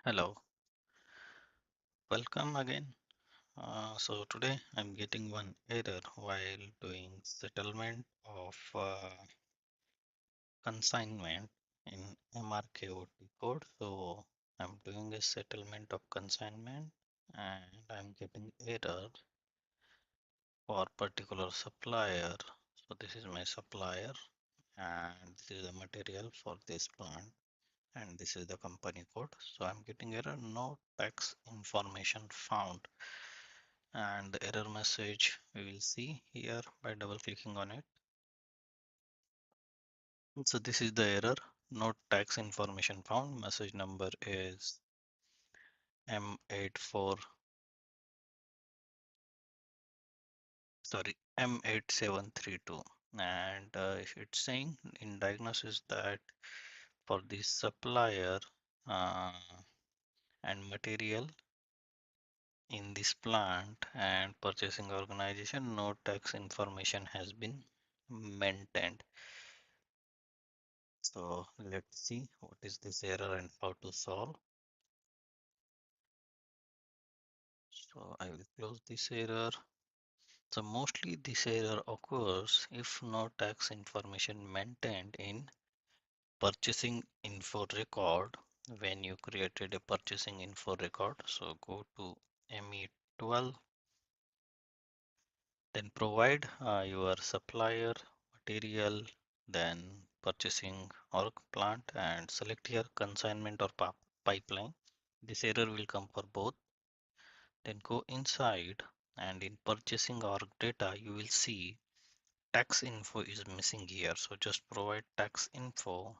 Hello, welcome again. So today I'm getting one error while doing settlement of consignment in MRKOT code. So I'm doing a settlement of consignment and I'm getting error for particular supplier. So this is my supplier and this is the material for this plant and this is the company code. So I'm getting error no tax information found, and the error message we will see here by double clicking on it. So this is the error, no tax information found. Message number is M84, sorry, M8732, and it's saying in diagnosis that for the supplier uh, and material in this plant and purchasing organization, no tax information has been maintained. So let's see what is this error and how to solve. So I will close this error. So mostly this error occurs if no tax information maintained in purchasing info record when you created a purchasing info record. So go to ME12, then provide your supplier, material, then purchasing org plant and select here consignment or pipeline. This error will come for both. Then go inside and in purchasing org data, you will see tax info is missing here. So just provide tax info,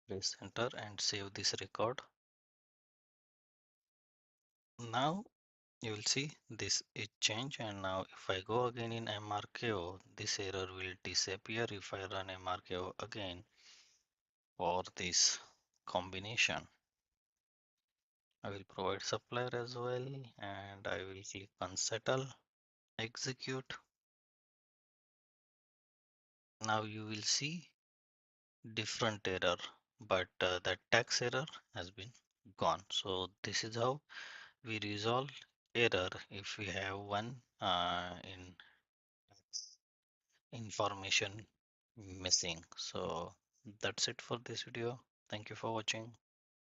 press enter and save this record. Now you will see this is changed, and now if I go again in MRKO, this error will disappear if I run MRKO again for this combination. I will provide supplier as well and I will click on settle, execute. Now you will see different error, but the tax error has been gone. So this is how we resolve error if we have one in tax information missing. So that's it for this video. Thank you for watching.